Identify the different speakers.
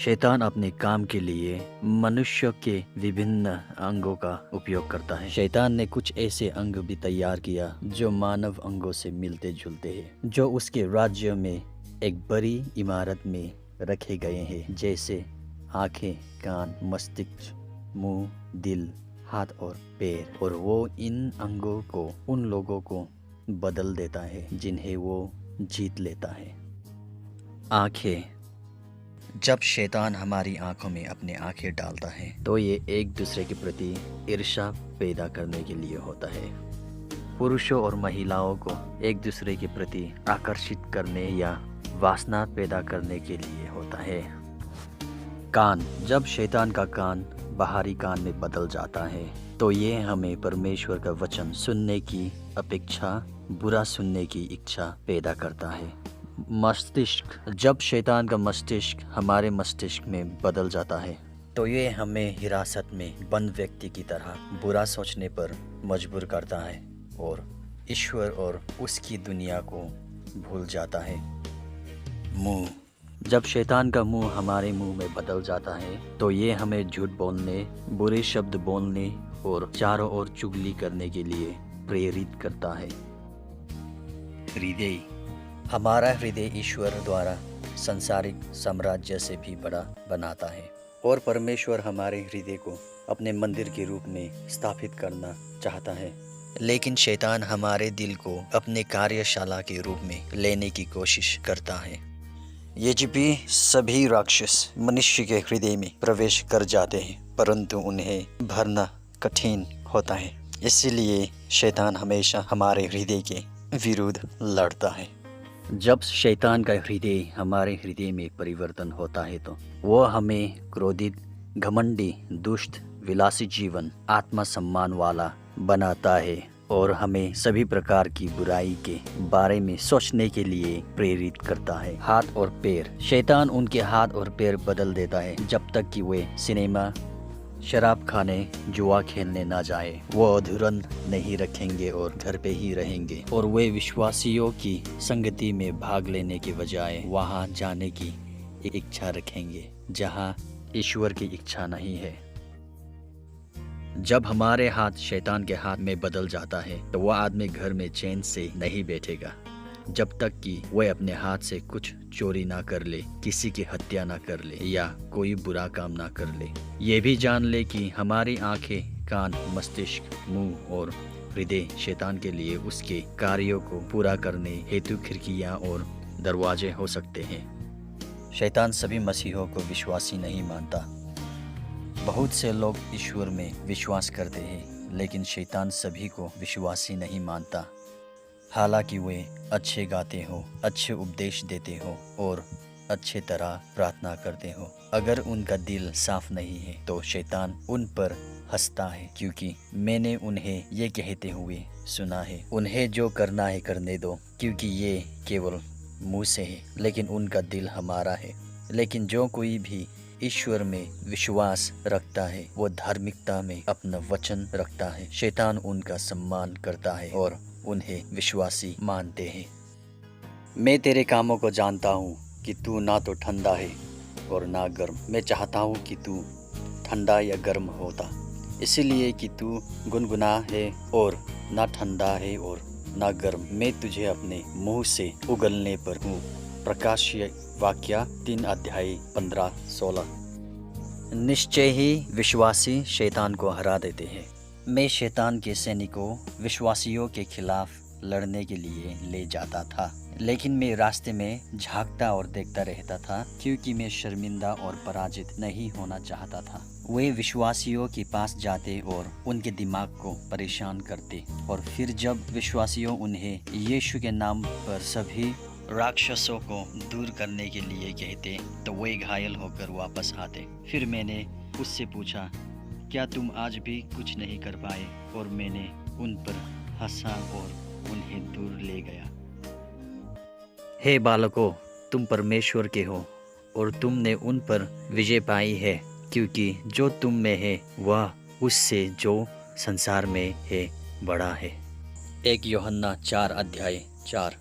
Speaker 1: शैतान अपने काम के लिए मनुष्य के विभिन्न अंगों का उपयोग करता है। शैतान ने कुछ ऐसे अंग भी तैयार किया जो मानव अंगों से मिलते जुलते हैं, जो उसके राज्य में एक बड़ी इमारत में रखे गए हैं, जैसे आंखें, कान, मस्तिष्क, मुंह, दिल, हाथ और पैर। और वो इन अंगों को उन लोगों को बदल देता है जिन्हें वो जीत लेता है। आंखें। जब शैतान हमारी आंखों में अपने आंखें डालता है तो ये एक दूसरे के प्रति ईर्ष्या पैदा करने के लिए होता है। पुरुषों और महिलाओं को एक दूसरे के प्रति आकर्षित करने या वासना पैदा करने के लिए होता है। कान। जब शैतान का कान बाहरी कान में बदल जाता है तो ये हमें परमेश्वर का वचन सुनने की अपेक्षा बुरा सुनने की इच्छा पैदा करता है। मस्तिष्क। जब शैतान का मस्तिष्क हमारे मस्तिष्क में बदल जाता है तो ये हमें हिरासत में बंद व्यक्ति की तरह बुरा सोचने पर मजबूर करता है और ईश्वर और उसकी दुनिया को भूल जाता है। मुंह। जब शैतान का मुंह हमारे मुंह में बदल जाता है तो ये हमें झूठ बोलने, बुरे शब्द बोलने और चारों ओर चुगली करने के लिए प्रेरित करता है। हृदय। हमारा हृदय ईश्वर द्वारा संसारिक साम्राज्य से भी बड़ा बनाता है और परमेश्वर हमारे हृदय को अपने मंदिर के रूप में स्थापित करना चाहता है। लेकिन शैतान हमारे दिल को अपने कार्यशाला के रूप में लेने की कोशिश करता है। यद्यपि सभी राक्षस मनुष्य के हृदय में प्रवेश कर जाते हैं, परंतु उन्हें भरना कठिन होता है। इसलिए शैतान हमेशा हमारे हृदय के विरुद्ध लड़ता है। जब शैतान का हृदय हमारे हृदय में परिवर्तन होता है तो वो हमें क्रोधित, घमंडी, दुष्ट, विलासी जीवन, आत्मसम्मान वाला बनाता है और हमें सभी प्रकार की बुराई के बारे में सोचने के लिए प्रेरित करता है। हाथ और पैर। शैतान उनके हाथ और पैर बदल देता है जब तक कि वे सिनेमा, शराब खाने, जुआ खेलने ना जाए। वो अधूरन नहीं रखेंगे और घर पे ही रहेंगे और वे विश्वासियों की संगति में भाग लेने के बजाय वहां जाने की इच्छा रखेंगे जहां ईश्वर की इच्छा नहीं है। जब हमारे हाथ शैतान के हाथ में बदल जाता है तो वह आदमी घर में चैन से नहीं बैठेगा जब तक कि वह अपने हाथ से कुछ चोरी ना कर ले, किसी की हत्या ना कर ले या कोई बुरा काम ना कर ले। ये भी जान ले कि हमारी आंखें, कान, मस्तिष्क, मुंह और हृदय शैतान के लिए उसके कार्यों को पूरा करने हेतु खिड़कियां और दरवाजे हो सकते हैं। शैतान सभी मसीहों को विश्वासी नहीं मानता। बहुत से लोग ईश्वर में विश्वास करते हैं, लेकिन शैतान सभी को विश्वासी नहीं मानता। हालांकि वे अच्छे गाते हो, अच्छे उपदेश देते हो और अच्छे तरह प्रार्थना करते हो, अगर उनका दिल साफ नहीं है तो शैतान उन पर हंसता है, क्योंकि मैंने उन्हें ये कहते हुए सुना है, उन्हें जो करना है करने दो, क्योंकि ये केवल मुंह से है लेकिन उनका दिल हमारा है। लेकिन जो कोई भी ईश्वर में विश्वास रखता है वो धार्मिकता में अपना वचन रखता है। शैतान उनका सम्मान करता है और उन्हें विश्वासी मानते हैं। मैं तेरे कामों को जानता हूँ कि तू ना तो ठंडा है और ना गर्म। मैं चाहता हूँ कि तू ठंडा या गर्म होता, इसलिए कि तू गुनगुना है और ना ठंडा है और ना गर्म। मैं तुझे अपने मुंह से उगलने पर हूँ। प्रकाशीय वाक्य 3:15-16। निश्चय ही विश्वासी शैतान को हरा देते हैं। मैं शैतान के सैनिकों विश्वासियों के खिलाफ लड़ने के लिए ले जाता था, लेकिन मैं रास्ते में झांकता और देखता रहता था, क्योंकि मैं शर्मिंदा और पराजित नहीं होना चाहता था। वे विश्वासियों के पास जाते और उनके दिमाग को परेशान करते, और फिर जब विश्वासियों उन्हें यीशु के नाम पर सभी राक्षसों को दूर करने के लिए कहते तो वे घायल होकर वापस आते। फिर मैंने उससे पूछा, क्या तुम आज भी कुछ नहीं कर पाए? और मैंने उन पर हंसा और उन्हें दूर ले गया। हे बालकों, तुम परमेश्वर के हो और तुमने उन पर विजय पाई है, क्योंकि जो तुम में है वह उससे जो संसार में है बड़ा है। 1 यूहन्ना 4:4।